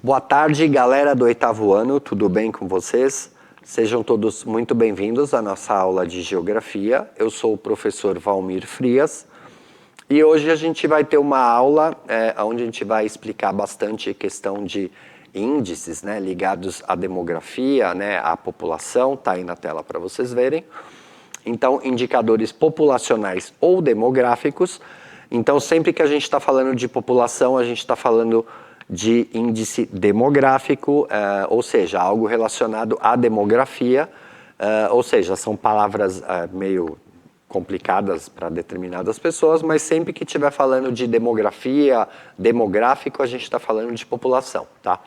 Boa tarde, galera do oitavo ano, tudo bem com vocês? Sejam todos muito bem-vindos à nossa aula de Geografia. Eu sou o professor Valmir Frias e hoje a gente vai ter uma aula onde a gente vai explicar bastante questão de índices, né, ligados à demografia, né, à população, tá aí na tela para vocês verem. Então, indicadores populacionais ou demográficos. Então, sempre que a gente está falando de população, a gente está falando de índice demográfico, ou seja, algo relacionado à demografia, ou seja, são palavras meio complicadas para determinadas pessoas, mas sempre que estiver falando de demografia, demográfico, a gente está falando de população, tá?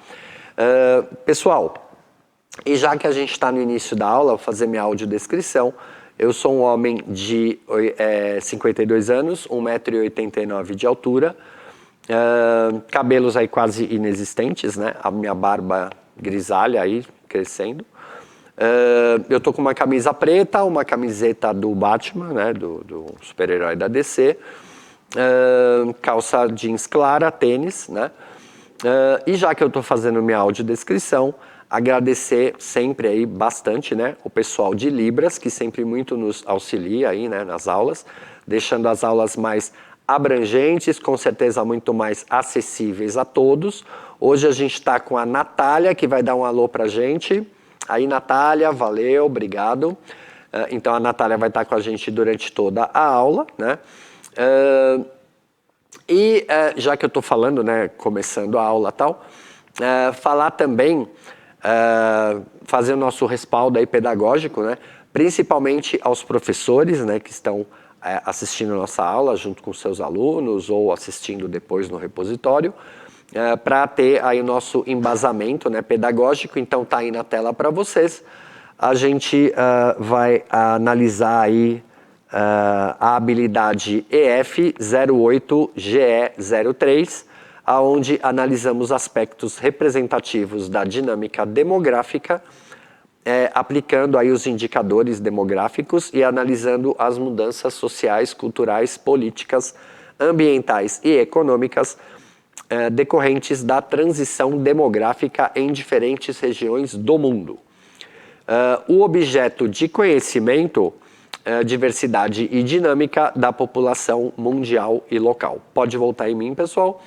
Pessoal, e já que a gente está no início da aula, vou fazer minha audiodescrição. Eu sou um homem de 52 anos, 1,89 m de altura, cabelos aí quase inexistentes, né? A minha barba grisalha aí crescendo. Eu tô com uma camisa preta, uma camiseta do Batman, né? Do super-herói da DC, calça jeans clara, tênis, né? E já que eu tô fazendo minha audiodescrição, agradecer sempre aí bastante, né, o pessoal de Libras, que sempre muito nos auxilia aí, né, nas aulas, deixando as aulas mais abrangentes, com certeza muito mais acessíveis a todos. Hoje a gente está com a Natália, que vai dar um alô pra gente. Aí, Natália, valeu, obrigado. Então a Natália vai estar com a gente durante toda a aula, né? Já que eu estou falando, né, começando a aula e tal, falar também, fazer o nosso respaldo aí pedagógico, né, principalmente aos professores, né, que estão assistindo a nossa aula junto com seus alunos ou assistindo depois no repositório, para ter aí o nosso embasamento, né, pedagógico. Então tá aí na tela para vocês. A gente vai analisar aí a habilidade EF 08-GE03, aonde analisamos aspectos representativos da dinâmica demográfica, aplicando aí os indicadores demográficos e analisando as mudanças sociais, culturais, políticas, ambientais e econômicas decorrentes da transição demográfica em diferentes regiões do mundo. O objeto de conhecimento, diversidade e dinâmica da população mundial e local. Pode voltar em mim, pessoal.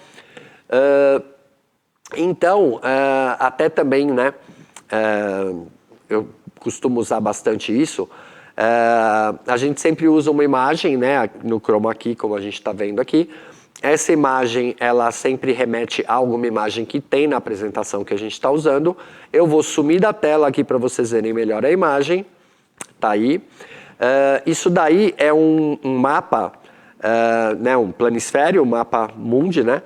Então, até também, né, eu costumo usar bastante isso, a gente sempre usa uma imagem, né, no chroma key, como a gente está vendo aqui. Essa imagem, ela sempre remete a alguma imagem que tem na apresentação que a gente está usando. Eu vou sumir da tela aqui para vocês verem melhor a imagem. Tá aí. Isso daí é um mapa, né, um planisfério, um mapa mundi, né,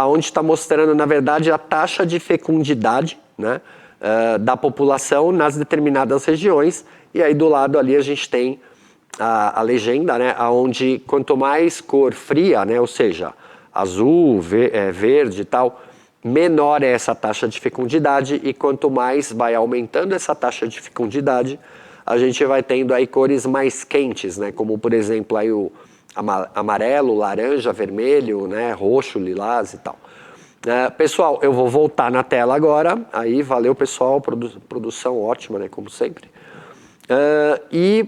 onde está mostrando, na verdade, a taxa de fecundidade, né, da população nas determinadas regiões. E aí do lado ali a gente tem a legenda, né, onde quanto mais cor fria, né, ou seja, azul, verde e tal, menor é essa taxa de fecundidade, e quanto mais vai aumentando essa taxa de fecundidade, a gente vai tendo aí cores mais quentes, né, como por exemplo aí o amarelo, laranja, vermelho, né, roxo, lilás e tal. Pessoal, eu vou voltar na tela agora. Aí, valeu pessoal, produção ótima, né, como sempre. E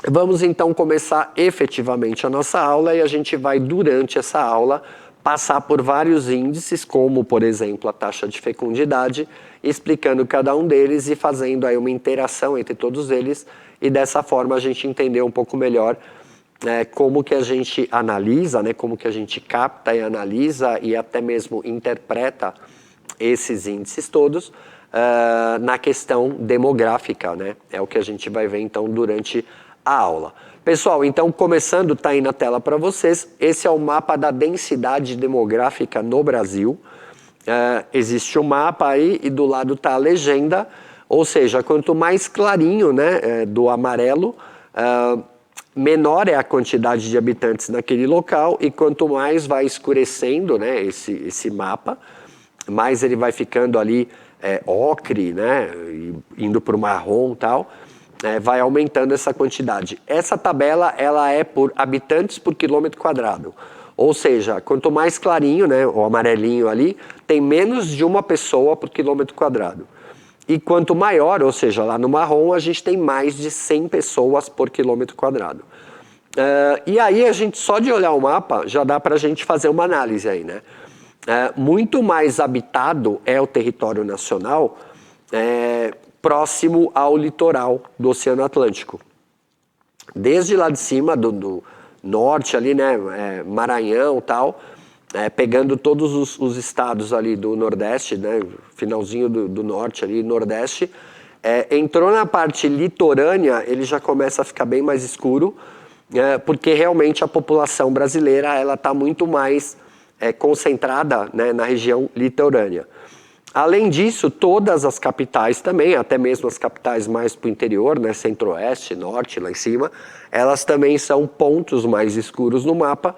vamos então começar efetivamente a nossa aula, e a gente vai, durante essa aula, passar por vários índices, como por exemplo a taxa de fecundidade, explicando cada um deles e fazendo aí uma interação entre todos eles, e dessa forma a gente entender um pouco melhor como que a gente analisa, né, como que a gente capta e analisa e até mesmo interpreta esses índices todos na questão demográfica, né? É o que a gente vai ver então durante a aula. Pessoal, então começando, tá aí na tela para vocês, esse é o mapa da densidade demográfica no Brasil. Existe um mapa aí e do lado tá a legenda, ou seja, quanto mais clarinho, né, do amarelo, menor é a quantidade de habitantes naquele local, e quanto mais vai escurecendo, né, esse mapa, mais ele vai ficando ali ocre, né, indo para o marrom e tal, vai aumentando essa quantidade. Essa tabela ela é por habitantes por quilômetro quadrado, Ou seja, quanto mais clarinho, né, o amarelinho ali, tem menos de uma pessoa por quilômetro quadrado. E quanto maior, ou seja, lá no marrom, a gente tem mais de 100 pessoas por quilômetro quadrado. E aí a gente, só de olhar o mapa, já dá para a gente fazer uma análise aí, né? Muito mais habitado é o território nacional próximo ao litoral do Oceano Atlântico. Desde lá de cima, do norte ali, né, Maranhão e tal, pegando todos os estados ali do Nordeste, né, finalzinho do Norte ali, Nordeste, entrou na parte litorânea, ele já começa a ficar bem mais escuro, porque realmente a população brasileira ela está muito mais concentrada, né, na região litorânea. Além disso, todas as capitais também, até mesmo as capitais mais para o interior, né, centro-oeste, norte, lá em cima, elas também são pontos mais escuros no mapa,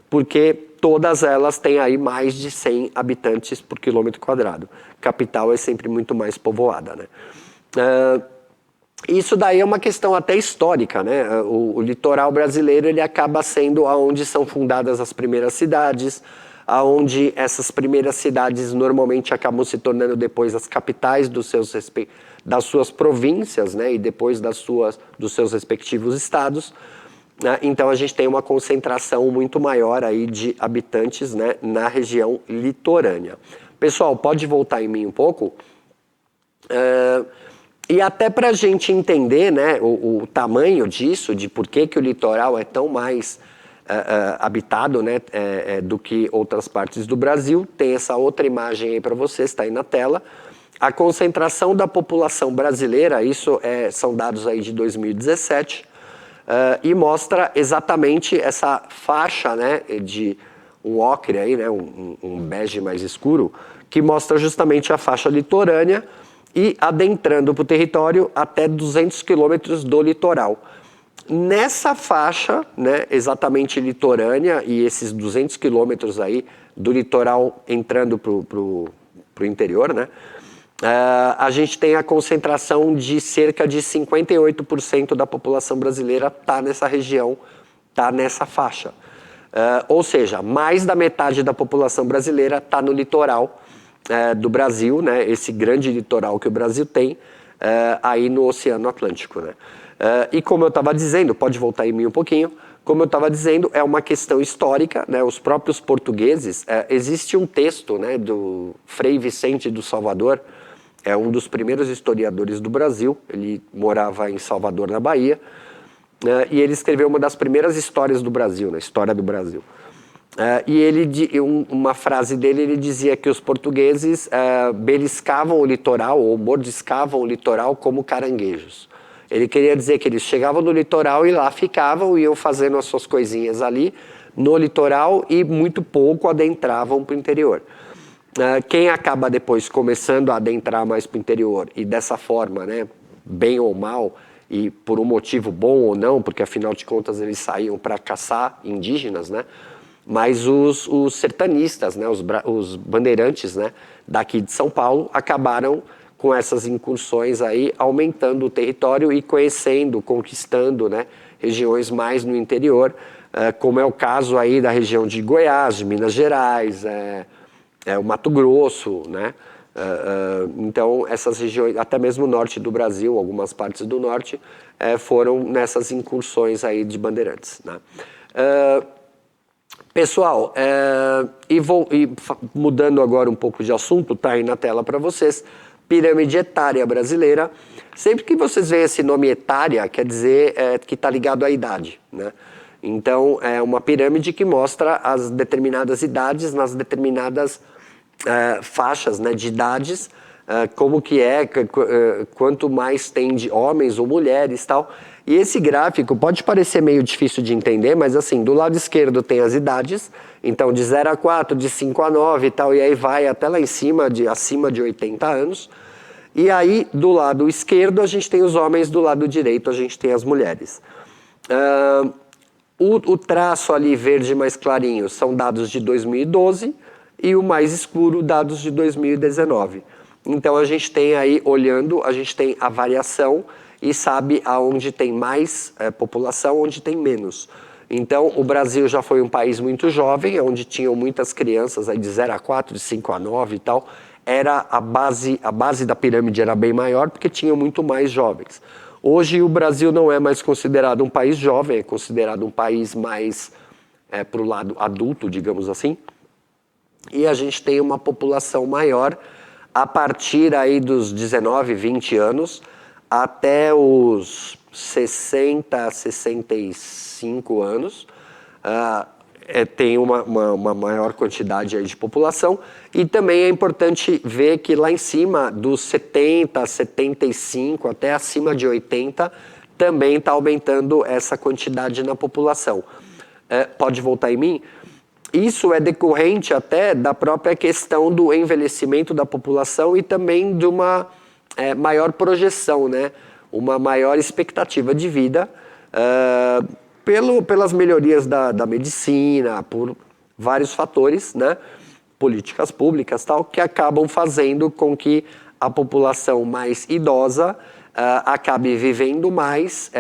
porque todas elas têm aí mais de 100 habitantes por quilômetro quadrado. Capital é sempre muito mais povoada, né? Isso daí é uma questão até histórica, né? O litoral brasileiro ele acaba sendo aonde são fundadas as primeiras cidades, aonde essas primeiras cidades normalmente acabam se tornando depois as capitais das suas províncias, né? E depois dos seus respectivos estados. Então a gente tem uma concentração muito maior aí de habitantes, né, na região litorânea. Pessoal, pode voltar em mim um pouco? E até para a gente entender, né, o tamanho disso, de por que o litoral é tão mais habitado, né, do que outras partes do Brasil, tem essa outra imagem aí para vocês, está aí na tela. A concentração da população brasileira, isso são dados aí de 2017, e mostra exatamente essa faixa, né, de um ocre aí, né, um bege mais escuro, que mostra justamente a faixa litorânea e adentrando para o território até 200 quilômetros do litoral. Nessa faixa, né, exatamente litorânea e esses 200 quilômetros aí do litoral entrando para o interior, né, a gente tem a concentração de cerca de 58% da população brasileira está nessa região, está nessa faixa. Ou seja, mais da metade da população brasileira está no litoral do Brasil, né, esse grande litoral que o Brasil tem, aí no Oceano Atlântico, né. E como eu estava dizendo, pode voltar em mim um pouquinho, como eu estava dizendo, é uma questão histórica, né, os próprios portugueses, existe um texto, né, do Frei Vicente do Salvador, é um dos primeiros historiadores do Brasil, ele morava em Salvador, na Bahia, e ele escreveu uma das primeiras histórias do Brasil, na história do Brasil. E uma frase dele, ele dizia que os portugueses beliscavam o litoral ou mordiscavam o litoral como caranguejos. Ele queria dizer que eles chegavam no litoral e lá ficavam, iam fazendo as suas coisinhas ali no litoral e muito pouco adentravam para o interior. Quem acaba depois começando a adentrar mais para o interior e dessa forma, né, bem ou mal, e por um motivo bom ou não, porque afinal de contas eles saíam para caçar indígenas, né, mas os sertanistas, né, os bandeirantes, né, daqui de São Paulo acabaram com essas incursões aí, aumentando o território e conhecendo, conquistando, né, regiões mais no interior, como é o caso aí da região de Goiás, de Minas Gerais, o Mato Grosso, né? Então essas regiões, até mesmo o norte do Brasil, algumas partes do norte, foram nessas incursões aí de bandeirantes, né? Pessoal, mudando agora um pouco de assunto, tá aí na tela para vocês, pirâmide etária brasileira. Sempre que vocês veem esse nome etária, quer dizer que está ligado à idade, né? Então, é uma pirâmide que mostra as determinadas idades nas determinadas faixas, né, de idades, como que quanto mais tem de homens ou mulheres e tal. E esse gráfico pode parecer meio difícil de entender, mas assim, do lado esquerdo tem as idades, então de 0 a 4, de 5 a 9 e tal, e aí vai até lá em cima, acima de 80 anos. E aí, do lado esquerdo, a gente tem os homens, do lado direito, a gente tem as mulheres. O traço ali verde mais clarinho são dados de 2012 e o mais escuro, dados de 2019. Então a gente tem aí, olhando, a gente tem a variação e sabe aonde tem mais população, onde tem menos. Então, o Brasil já foi um país muito jovem, onde tinham muitas crianças aí de 0 a 4, de 5 a 9 e tal. Era a base da pirâmide era bem maior, porque tinham muito mais jovens. Hoje, o Brasil não é mais considerado um país jovem, é considerado um país mais para o lado adulto, digamos assim. E a gente tem uma população maior a partir aí dos 19, 20 anos, até os 60, 65 anos, tem uma maior quantidade aí de população. E também é importante ver que lá em cima, dos 70, 75 até acima de 80, também está aumentando essa quantidade na população. Pode voltar em mim? Isso é decorrente até da própria questão do envelhecimento da população e também de uma maior projeção, né? Uma maior expectativa de vida pelas melhorias da medicina, por vários fatores, né? Políticas públicas tal, que acabam fazendo com que a população mais idosa acabe vivendo mais,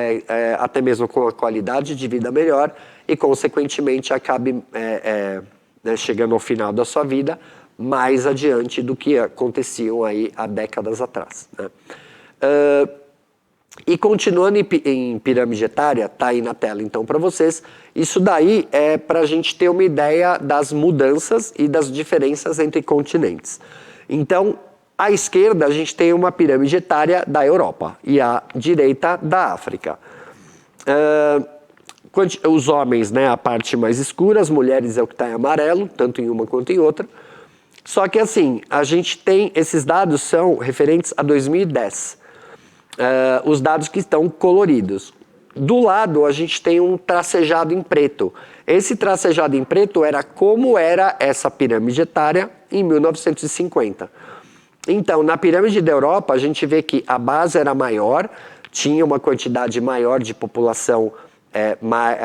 até mesmo com a qualidade de vida melhor, e, consequentemente, acabe né, chegando ao final da sua vida mais adiante do que aconteciam aí há décadas atrás, né? E continuando em pirâmide etária, tá aí na tela então para vocês, isso daí é para a gente ter uma ideia das mudanças e das diferenças entre continentes. Então, à esquerda a gente tem uma pirâmide etária da Europa e à direita da África. Os homens, né, a parte mais escura, as mulheres é o que está em amarelo, tanto em uma quanto em outra. Só que assim, a gente tem, esses dados são referentes a 2010. Os dados que estão coloridos. Do lado, a gente tem um tracejado em preto. Esse tracejado em preto era como era essa pirâmide etária em 1950. Então, na pirâmide da Europa, a gente vê que a base era maior, tinha uma quantidade maior de população,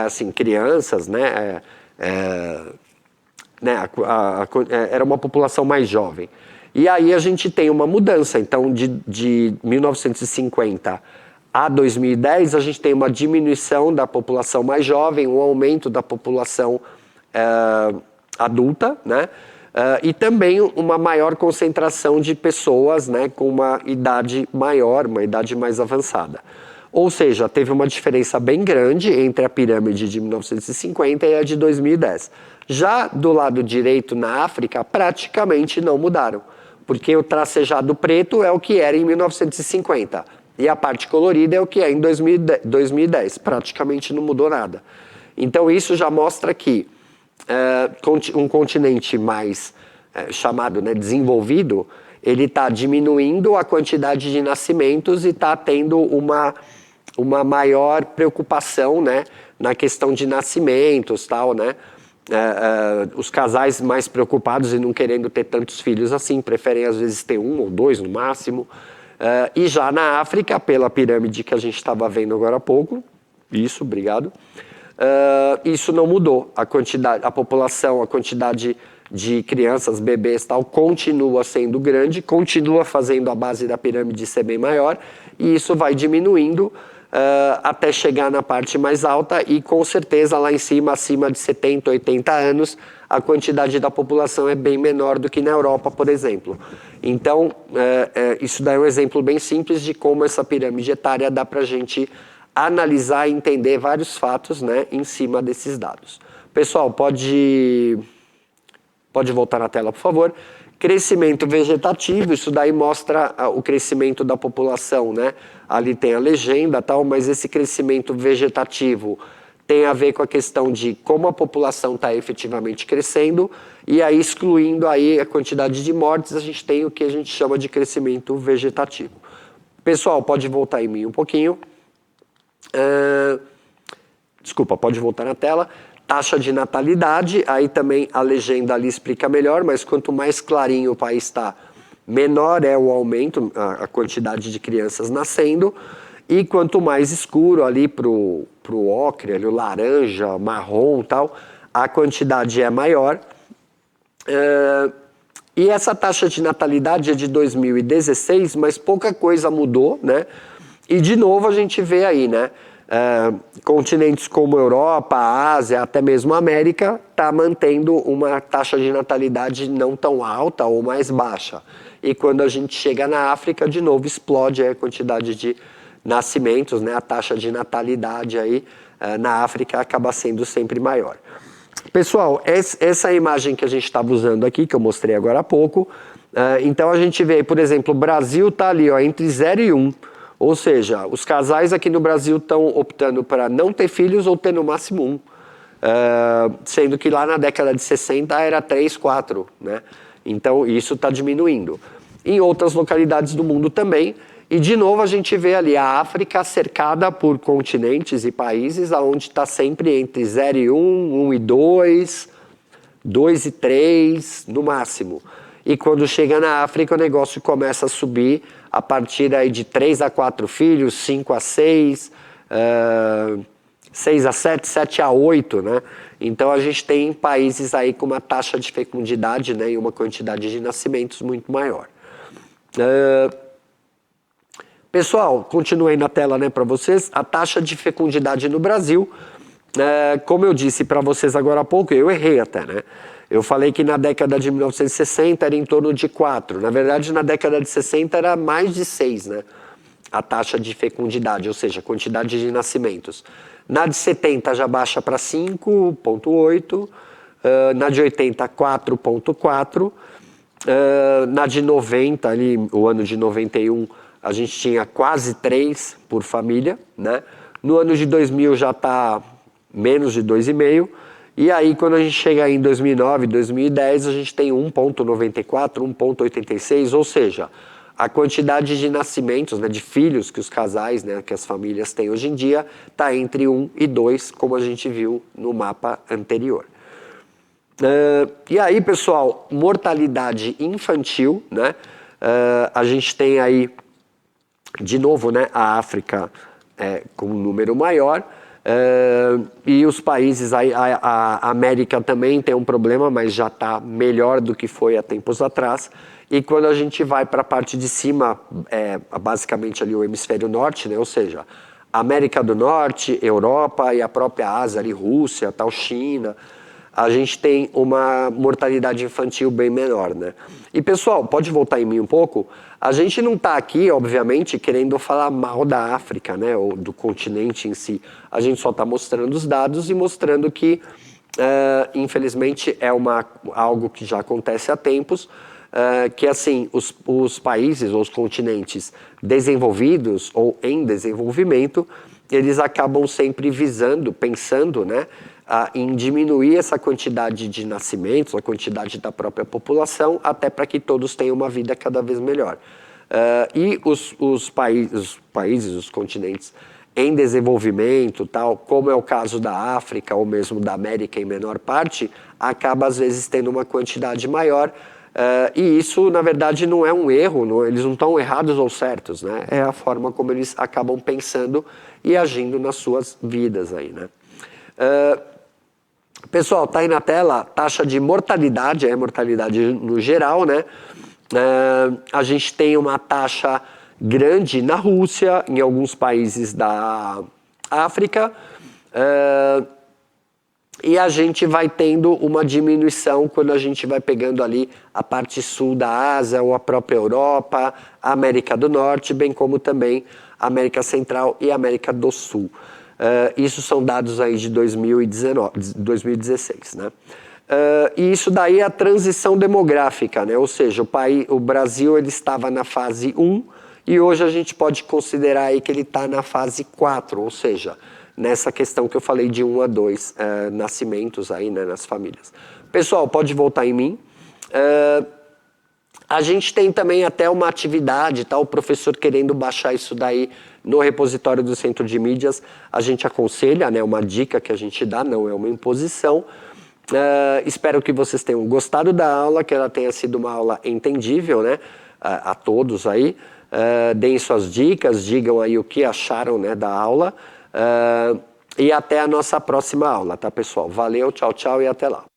assim, crianças, né? Era uma população mais jovem. E aí a gente tem uma mudança, então de 1950 a 2010 a gente tem uma diminuição da população mais jovem, um aumento da população adulta, né? E também uma maior concentração de pessoas, né, com uma idade maior, uma idade mais avançada. Ou seja, teve uma diferença bem grande entre a pirâmide de 1950 e a de 2010. Já do lado direito, na África, praticamente não mudaram, porque o tracejado preto é o que era em 1950 e a parte colorida é o que é em 2010. Praticamente não mudou nada. Então isso já mostra que um continente mais chamado, né, desenvolvido, ele está diminuindo a quantidade de nascimentos e está tendo uma maior preocupação, né, na questão de nascimentos, tal, né? Os casais mais preocupados e não querendo ter tantos filhos assim, preferem às vezes ter um ou dois no máximo. E já na África, pela pirâmide que a gente estava vendo agora há pouco, isso, obrigado, isso não mudou. A população, a quantidade de crianças, bebês tal, continua sendo grande, continua fazendo a base da pirâmide ser bem maior, e isso vai diminuindo até chegar na parte mais alta e com certeza lá em cima, acima de 70, 80 anos, a quantidade da população é bem menor do que na Europa, por exemplo. Então, isso daí é um exemplo bem simples de como essa pirâmide etária dá para a gente analisar e entender vários fatos, né, em cima desses dados. Pessoal, pode voltar na tela, por favor. Crescimento vegetativo, isso daí mostra o crescimento da população, né? Ali tem a legenda, tal, mas esse crescimento vegetativo tem a ver com a questão de como a população está efetivamente crescendo, e aí excluindo aí a quantidade de mortes, a gente tem o que a gente chama de crescimento vegetativo. Pessoal, pode voltar em mim um pouquinho. Desculpa, pode voltar na tela. Taxa de natalidade, aí também a legenda ali explica melhor, mas quanto mais clarinho o país está, menor é o aumento, a quantidade de crianças nascendo, e quanto mais escuro ali pro ocre, ali, o laranja, marrom e tal, a quantidade é maior. E essa taxa de natalidade é de 2016, mas pouca coisa mudou, né? E de novo a gente vê aí, né? continentes como Europa, Ásia, até mesmo América, está mantendo uma taxa de natalidade não tão alta ou mais baixa. E quando a gente chega na África, de novo explode a quantidade de nascimentos, né? A taxa de natalidade aí na África acaba sendo sempre maior. Pessoal, essa imagem que a gente estava usando aqui, que eu mostrei agora há pouco, então a gente vê, por exemplo, o Brasil está ali ó, entre 0 e 1. Ou seja, os casais aqui no Brasil estão optando para não ter filhos ou ter no máximo um. Sendo que lá na década de 60 era 3, 4, né? Então isso está diminuindo. Em outras localidades do mundo também. E de novo a gente vê ali a África cercada por continentes e países onde está sempre entre 0 e 1, 1 e 2, 2 e 3 no máximo. E quando chega na África o negócio começa a subir a partir aí de 3 a 4 filhos, 5 a 6, 6 a 7, 7 a 8, né? Então a gente tem países aí com uma taxa de fecundidade, né, e uma quantidade de nascimentos muito maior. Pessoal, continuei na tela, né, para vocês, a taxa de fecundidade no Brasil, como eu disse para vocês agora há pouco, eu errei até, né? Eu falei que na década de 1960 era em torno de 4. Na verdade, na década de 60 era mais de 6, né? A taxa de fecundidade, ou seja, a quantidade de nascimentos. Na de 70 já baixa para 5,8. Na de 80, 4,4. Na de 90, ali, o ano de 91, a gente tinha quase 3 por família, né? No ano de 2000 já está menos de 2,5. E aí, quando a gente chega em 2009, 2010, a gente tem 1,94, 1,86, ou seja, a quantidade de nascimentos, né, de filhos que os casais, né, que as famílias têm hoje em dia, está entre 1 e 2, como a gente viu no mapa anterior. E aí, pessoal, mortalidade infantil, né? A gente tem aí, de novo, né, a África com um número maior. E os países, a América também tem um problema, mas já está melhor do que foi há tempos atrás. E quando a gente vai para a parte de cima, basicamente ali o hemisfério norte, né? Ou seja, América do Norte, Europa e a própria Ásia, ali, Rússia, tal, China, a gente tem uma mortalidade infantil bem menor, né? E pessoal, pode voltar em mim um pouco? A gente não está aqui, obviamente, querendo falar mal da África, né, ou do continente em si. A gente só está mostrando os dados e mostrando que, infelizmente, é algo que já acontece há tempos, que assim, os países ou os continentes desenvolvidos ou em desenvolvimento, eles acabam sempre visando, pensando, né, em diminuir essa quantidade de nascimentos, a quantidade da própria população, até para que todos tenham uma vida cada vez melhor. E os países, os continentes em desenvolvimento, tal, como é o caso da África ou mesmo da América em menor parte, acaba às vezes tendo uma quantidade maior. E isso, na verdade, não é um erro, eles não estão errados ou certos, né? É a forma como eles acabam pensando e agindo nas suas vidas aí, né? Pessoal, tá aí na tela taxa de mortalidade, mortalidade no geral, né? A gente tem uma taxa grande na Rússia, em alguns países da África, e a gente vai tendo uma diminuição quando a gente vai pegando ali a parte sul da Ásia ou a própria Europa, a América do Norte, bem como também a América Central e a América do Sul. Isso são dados aí de 2016, né? E isso daí é a transição demográfica, né? Ou seja, o Brasil ele estava na fase 1 e hoje a gente pode considerar aí que ele está na fase 4, ou seja, nessa questão que eu falei de 1 a 2 nascimentos aí, né, nas famílias. Pessoal, pode voltar em mim. A gente tem também até uma atividade, tá? O professor querendo baixar isso daí no repositório do Centro de Mídias, a gente aconselha, né? Uma dica que a gente dá, não é uma imposição. Espero que vocês tenham gostado da aula, que ela tenha sido uma aula entendível, né? A todos aí. Deem suas dicas, digam aí o que acharam, né, da aula. E até a nossa próxima aula, tá, pessoal? Valeu, tchau, tchau e até lá.